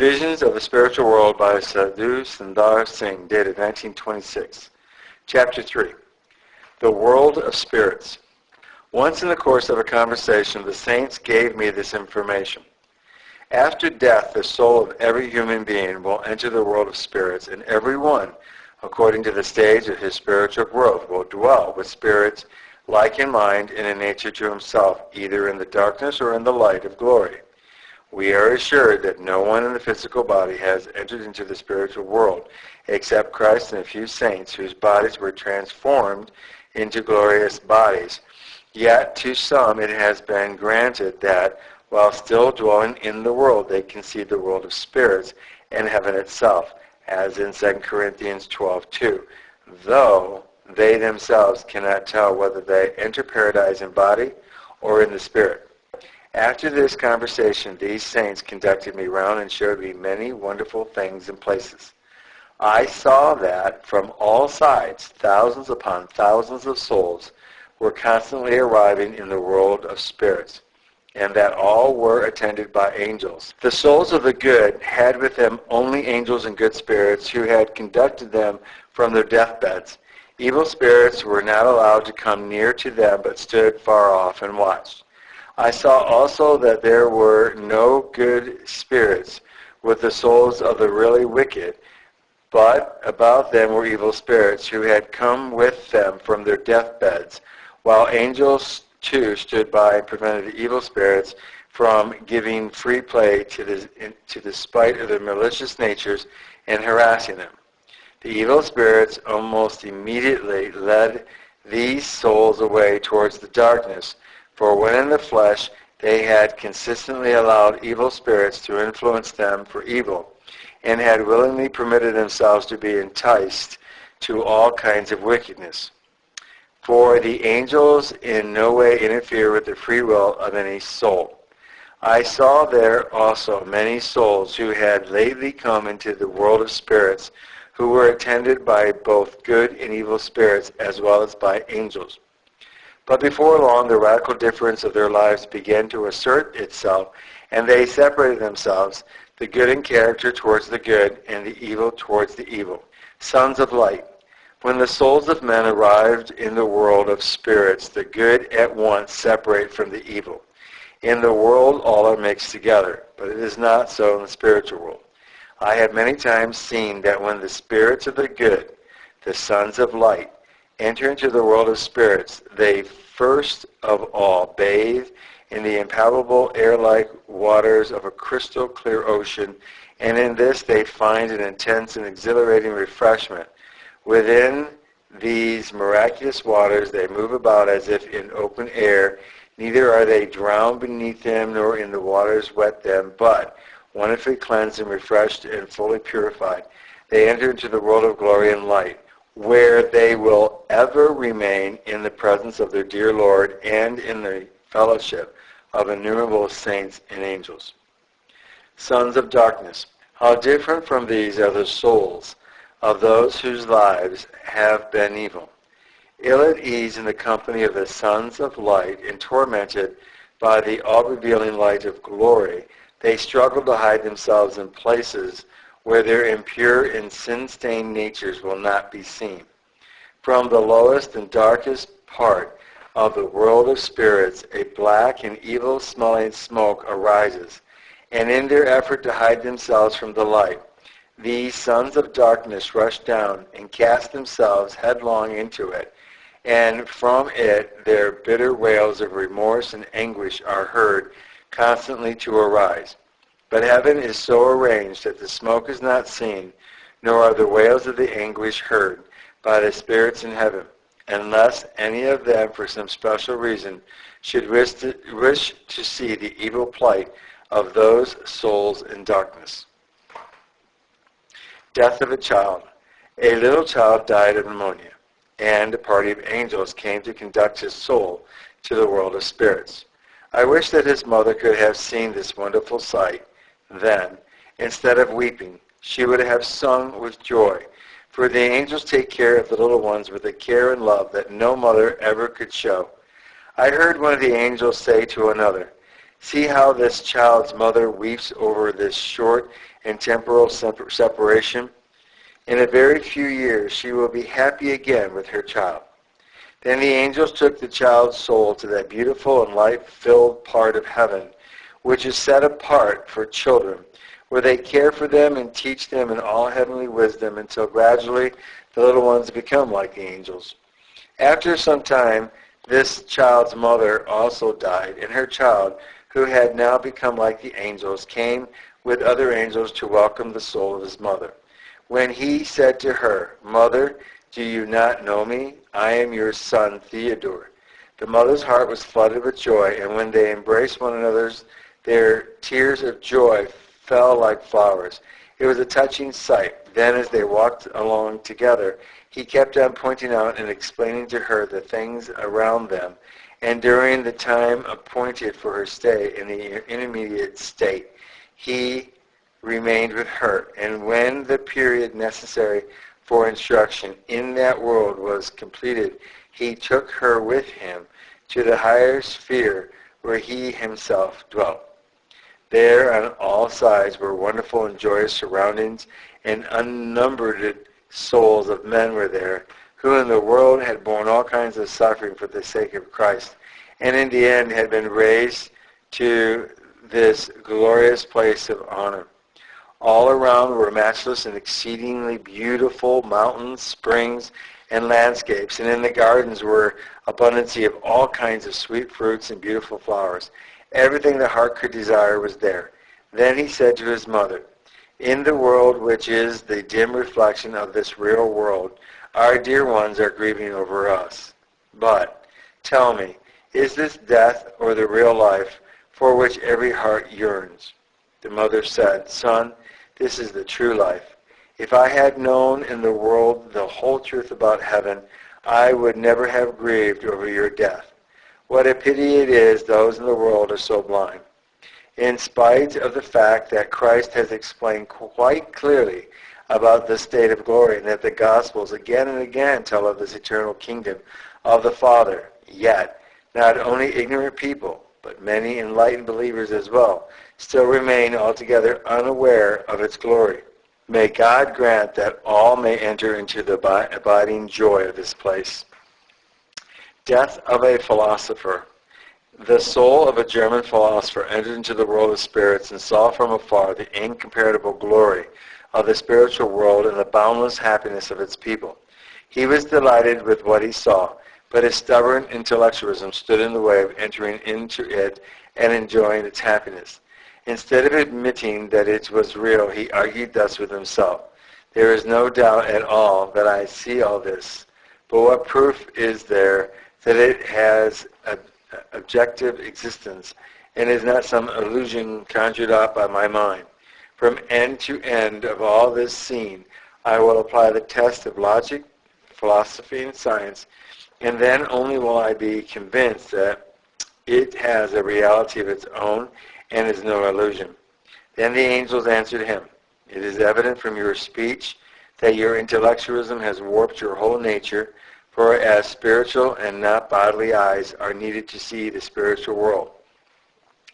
Visions of the Spiritual World by Sadhu Sundar Singh, dated 1926. Chapter 3. The World of Spirits. Once in the course of a conversation, the saints gave me this information. After death, the soul of every human being will enter the world of spirits, and every one, according to the stage of his spiritual growth, will dwell with spirits like in mind and in nature to himself, either in the darkness or in the light of glory. We are assured that no one in the physical body has entered into the spiritual world except Christ and a few saints whose bodies were transformed into glorious bodies. Yet to some it has been granted that, while still dwelling in the world, they can see the world of spirits and heaven itself, as in 2 Corinthians 12:2, though they themselves cannot tell whether they enter paradise in body or in the spirit. After this conversation, these saints conducted me round and showed me many wonderful things and places. I saw that from all sides, thousands upon thousands of souls were constantly arriving in the world of spirits, and that all were attended by angels. The souls of the good had with them only angels and good spirits who had conducted them from their deathbeds. Evil spirits were not allowed to come near to them, but stood far off and watched. I saw also that there were no good spirits with the souls of the really wicked, but about them were evil spirits who had come with them from their deathbeds, while angels too stood by and prevented the evil spirits from giving free play to the spite of their malicious natures and harassing them. The evil spirits almost immediately led these souls away towards the darkness, for when in the flesh they had consistently allowed evil spirits to influence them for evil, and had willingly permitted themselves to be enticed to all kinds of wickedness. For the angels in no way interfere with the free will of any soul. I saw there also many souls who had lately come into the world of spirits, who were attended by both good and evil spirits as well as by angels. But before long, the radical difference of their lives began to assert itself, and they separated themselves, the good in character towards the good, and the evil towards the evil. Sons of light. When the souls of men arrived in the world of spirits, the good at once separate from the evil. In the world, all are mixed together, but it is not so in the spiritual world. I have many times seen that when the spirits of the good, the sons of light, enter into the world of spirits, they first of all bathe in the impalpable air-like waters of a crystal clear ocean, and in this they find an intense and exhilarating refreshment. Within these miraculous waters they move about as if in open air, neither are they drowned beneath them nor in the waters wet them, but, wonderfully cleansed and refreshed and fully purified, they enter into the world of glory and light, where they will ever remain in the presence of their dear Lord and in the fellowship of innumerable saints and angels. Sons of darkness. How different from these are the souls of those whose lives have been evil. Ill at ease in the company of the sons of light and tormented by the all-revealing light of glory, they struggle to hide themselves in places where their impure and sin-stained natures will not be seen. From the lowest and darkest part of the world of spirits, a black and evil-smelling smoke arises, and in their effort to hide themselves from the light, these sons of darkness rush down and cast themselves headlong into it, and from it their bitter wails of remorse and anguish are heard constantly to arise. But heaven is so arranged that the smoke is not seen, nor are the wails of the anguish heard by the spirits in heaven, unless any of them, for some special reason, should wish to see the evil plight of those souls in darkness. Death of a child. A little child died of pneumonia, and a party of angels came to conduct his soul to the world of spirits. I wish that his mother could have seen this wonderful sight. Then, instead of weeping, she would have sung with joy, for the angels take care of the little ones with a care and love that no mother ever could show. I heard one of the angels say to another, "See how this child's mother weeps over this short and temporal separation. In a very few years she will be happy again with her child. Then the angels took the child's soul to that beautiful and light-filled part of heaven, which is set apart for children, where they care for them and teach them in all heavenly wisdom until gradually the little ones become like the angels. After some time, this child's mother also died, and her child, who had now become like the angels, came with other angels to welcome the soul of his mother. When he said to her, "Mother, do you not know me? I am your son Theodore." The mother's heart was flooded with joy, and when they embraced one another, their tears of joy fell like flowers. It was a touching sight. Then as they walked along together, he kept on pointing out and explaining to her the things around them, and during the time appointed for her stay in the intermediate state, he remained with her. And when the period necessary for instruction in that world was completed, he took her with him to the higher sphere where he himself dwelt. There on all sides were wonderful and joyous surroundings, and unnumbered souls of men were there, who in the world had borne all kinds of suffering for the sake of Christ, and in the end had been raised to this glorious place of honor. All around were matchless and exceedingly beautiful mountains, springs, and landscapes, and in the gardens were abundance of all kinds of sweet fruits and beautiful flowers. Everything the heart could desire was there. Then he said to his mother, "In the world which is the dim reflection of this real world, our dear ones are grieving over us. But tell me, is this death or the real life for which every heart yearns?" The mother said, "Son, this is the true life. If I had known in the world the whole truth about heaven, I would never have grieved over your death. What a pity it is those in the world are so blind." In spite of the fact that Christ has explained quite clearly about the state of glory, and that the Gospels again and again tell of this eternal kingdom of the Father, yet not only ignorant people, but many enlightened believers as well, still remain altogether unaware of its glory. May God grant that all may enter into the abiding joy of this place. Death of a philosopher. The soul of a German philosopher entered into the world of spirits and saw from afar the incomparable glory of the spiritual world and the boundless happiness of its people. He was delighted with what he saw, but his stubborn intellectualism stood in the way of entering into it and enjoying its happiness. Instead of admitting that it was real, he argued thus with himself: "There is no doubt at all that I see all this, but what proof is there that it has an objective existence and is not some illusion conjured up by my mind? From end to end of all this scene, I will apply the test of logic, philosophy, and science, and then only will I be convinced that it has a reality of its own and is no illusion." Then the angels answered him, "It is evident from your speech that your intellectualism has warped your whole nature, for as spiritual and not bodily eyes are needed to see the spiritual world,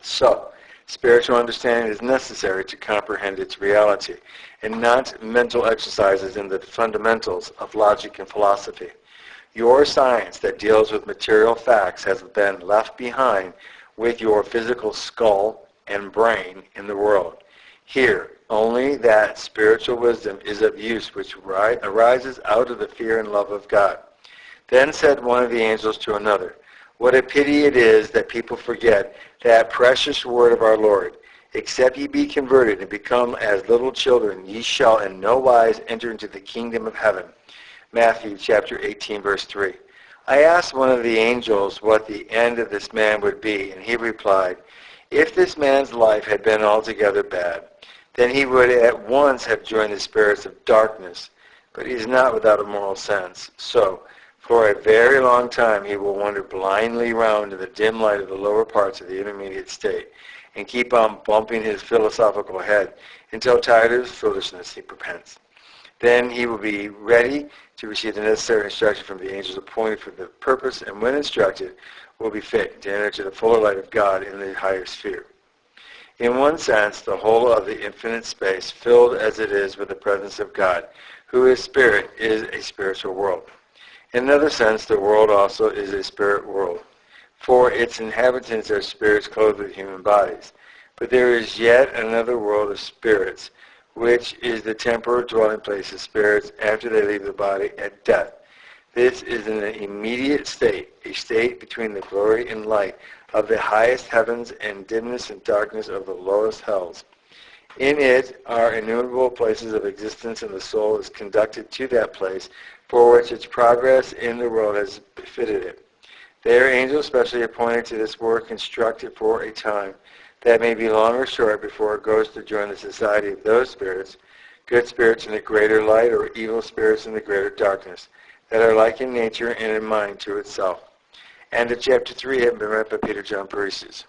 so spiritual understanding is necessary to comprehend its reality, and not mental exercises in the fundamentals of logic and philosophy. Your science that deals with material facts has been left behind with your physical skull and brain in the world. Here, only that spiritual wisdom is of use which arises out of the fear and love of God." Then said one of the angels to another, "What a pity it is that people forget that precious word of our Lord. Except ye be converted and become as little children, ye shall in no wise enter into the kingdom of heaven." Matthew chapter 18, verse 3. I asked one of the angels what the end of this man would be, and he replied, "If this man's life had been altogether bad, then he would at once have joined the spirits of darkness. But he is not without a moral sense. So, for a very long time he will wander blindly round in the dim light of the lower parts of the intermediate state, and keep on bumping his philosophical head until tired of his foolishness he repents. Then he will be ready to receive the necessary instruction from the angels appointed for the purpose, and when instructed, will be fit to enter to the fuller light of God in the higher sphere. In one sense, the whole of the infinite space, filled as it is with the presence of God, who is Spirit, is a spiritual world. In another sense, the world also is a spirit world, for its inhabitants are spirits clothed with human bodies. But there is yet another world of spirits, which is the temporal dwelling place of spirits after they leave the body at death. This is an immediate state, a state between the glory and light of the highest heavens and dimness and darkness of the lowest hells. In it are innumerable places of existence, and the soul is conducted to that place for which its progress in the world has befitted it. They are angels specially appointed to this work, instructed for a time that may be long or short before it goes to join the society of those spirits, good spirits in the greater light or evil spirits in the greater darkness, that are like in nature and in mind to itself. End of chapter 3, having been read by Peter John Parisius.